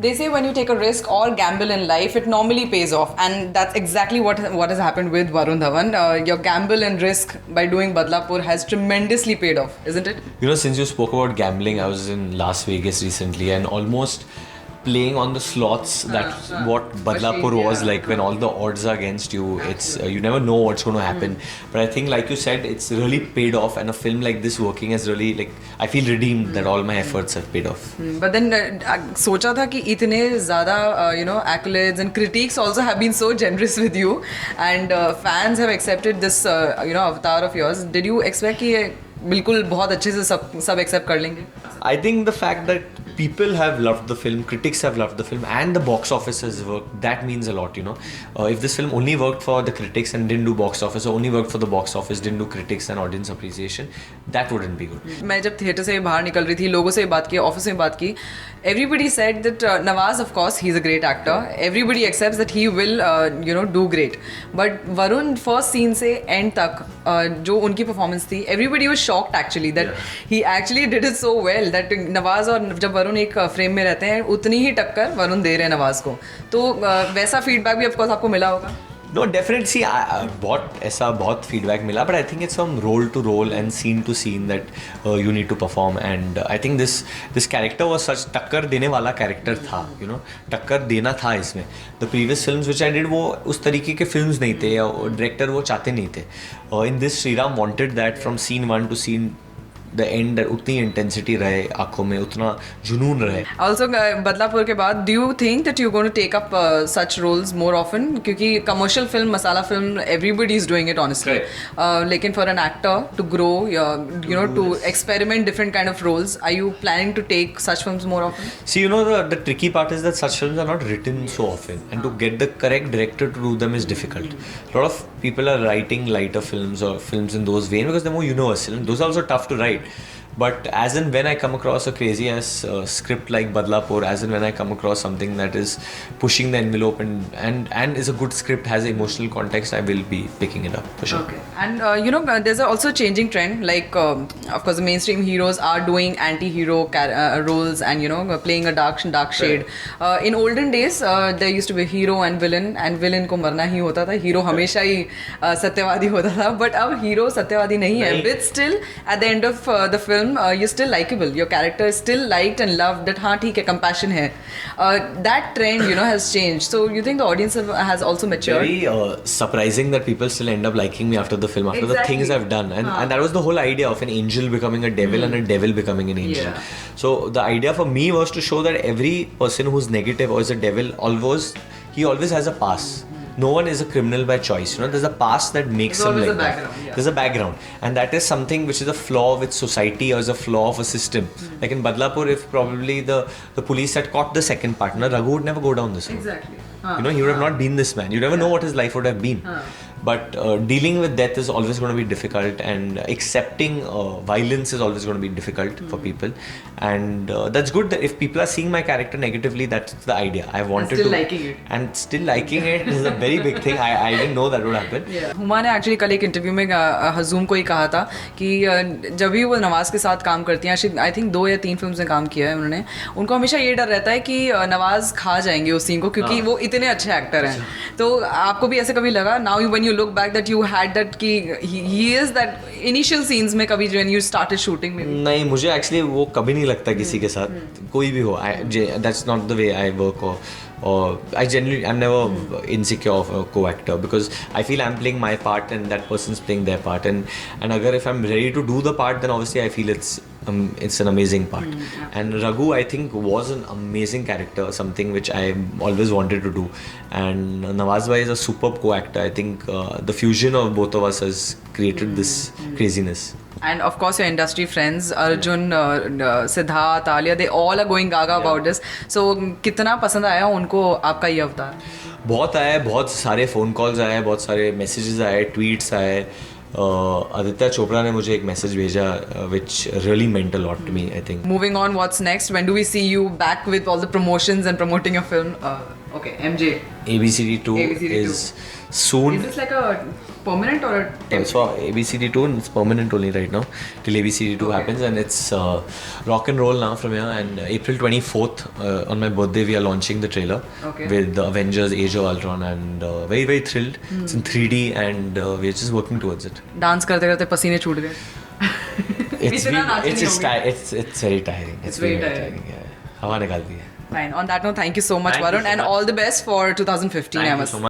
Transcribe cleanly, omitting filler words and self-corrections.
They say when you take a risk or gamble in life, it normally pays off, and that's exactly what has happened with Varun Dhawan. Your gamble and risk by doing Badlapur has tremendously paid off, isn't it? You know, since you spoke about gambling, I was in Las Vegas recently and almost playing on the slots. That's what Badlapur was like. When all the odds are against you, it's you never know what's going to happen. But I think, like you said, it's really paid off, and a film like this working has really, like, I feel redeemed that all my efforts have paid off. But then सोचा था कि इतने ज़्यादा accolades and critics also have been so generous with you, and fans have accepted this avatar of yours. Did you expect कि ये बिल्कुल बहुत अच्छे से सब accept कर लेंगे? I think the fact that people have loved the film, critics have loved the film, and the box office has worked, that means a lot, you know. If this film only worked for the critics and didn't do box office, or only worked for the box office, didn't do critics and audience appreciation, that wouldn't be good. मैं जब theatre से बाहर निकल रही थी, लोगों से बात की, ऑफिस में बात की, everybody said that Nawaz, of course, he's a great actor. Everybody accepts that he will, do great. But Varun, first scene से end तक, जो उनकी performance थी, everybody was shocked actually that he actually did it so well that Nawaz और जब वरुण एक frame में रहते हैं, उतनी ही टक्कर वरुण दे रहे हैं नवाज को. तो वैसा फीडबैक भी ऑफकोर्स आपको मिला होगा. No, definitely. See, बहुत feedback मिला, but I think it's from role to role and scene to scene that you need to perform, and I think this character was such टक्कर देने वाला character था, you know, टक्कर देना था इसमें. The previous films which I did वो उस तरीके के films नहीं थे, या director वो चाहते नहीं थे. In this, Sriram wanted that from scene 1 to scene the end, उतनी intensity रहे आँखों में, उतना जुनून रहे. Also, बदलापुर के बाद, do you think that you're going to take up such roles more often? क्योंकि commercial film, masala film, everybody is doing it honestly. लेकिन for an actor to grow, to experiment different kind of roles, are you planning to take such films more often? See, you know, the tricky part is that such films are not written so often, and to get the correct director to do them is difficult. A lot of people are writing lighter films or films in those veins because they're more universal, and those are also tough to write. But as and when I come across a crazy ass script like Badlapur, as and when I come across something that is pushing the envelope and is a good script, has emotional context, I will be picking it up for sure. Okay. And there's also a changing trend. Like, of course, the mainstream heroes are doing anti-hero roles and playing a dark shade. In olden days, there used to be hero and villain को मरना ही होता था. Hero हमेशा ही सत्यवादी होता था. But अब hero सत्यवादी नहीं है. But still, at the end of the film, you're still likable. Your character is still liked and loved. That हाँ ठीक है, compassion है. That trend has changed. So you think the audience has also matured? Very surprising that people still end up liking me after the film, after the things I've done, and that was the whole idea of an angel becoming a devil and a devil becoming an angel. Yeah. So the idea for me was to show that every person who's negative or is a devil always has a past. No one is a criminal by choice. There's a past that makes him like that. Yeah. There's a background, and that is something which is a flaw with society or is a flaw of a system. Like in Badlapur, if probably the police had caught the second partner, Raghu would never go down this road. Exactly. He would have not been this man. You never know what his life would have been. But dealing with death is always going to be difficult, and accepting violence is always going to be difficult for people. And that's good that if people are seeing my character negatively, that's the idea. I wanted still to liking it. And still liking it is a very big thing. I didn't know that would happen. Huma ने actually कल एक interview में हजूम को ही कहा था कि जब भी वो नवाज के साथ काम करती हैं, आई थिंक 2 या 3 फिल्म्स में काम किया है उन्होंने, उनको हमेशा ये डर रहता है कि नवाज खा जाएंगे उस सीन को, क्योंकि वो इतने अच्छे एक्टर हैं. तो आपको भी ऐसे कभी लगा, now when you look back, that you had that कि he is that initial scenes में कभी व्हेन यू स्टार्टेड शूटिंग में? नहीं, मुझे एक्चुअली वो कभी नहीं लगता किसी के साथ, कोई भी हो. That's not the way I work, or I'm never insecure of a co-actor, because I feel I'm playing my part and that person's playing their part, and if I'm ready to do the part, then obviously I feel it's an amazing part. And Raghu, I think, was an amazing character, something which I always wanted to do, and Nawaz bhai is a superb co-actor. I think the fusion of both of us has created this craziness. And of course your industry friends, Arjun, Siddharth, Alia, they all are going gaga about this. So कितना पसंद आया उनको आपका ये अवतार? बहुत आया, बहुत सारे फ़ोन कॉल्स आए, बहुत सारे मैसेजेस आए, ट्वीट्स आए. आदित्य चोपड़ा ने मुझे एक मैसेज भेजा which really meant a lot to me, I think. Moving on, what's next? When do we see you back with all the promotions and promoting your film? Okay, MJ. ABCD2 ABCD2. is soon. Is this like a permanent or a temporary? So ABCD2 and it's permanent only right now till ABCD2 happens, and it's rock and roll now from here. And April 24th on my birthday we are launching the trailer with the Avengers Age of Ultron, and very very thrilled. It's in 3D and we're just working towards it. Dance करते करते पसीने छूट गए. It's इतना नाच नहीं just होगी. it's very tiring. It's very tiring. Yeah. हवा निकालती है. Fine. On that note, thank you so much, Thank you Varun, so and much. all the best for 2015. I Thank you must so much.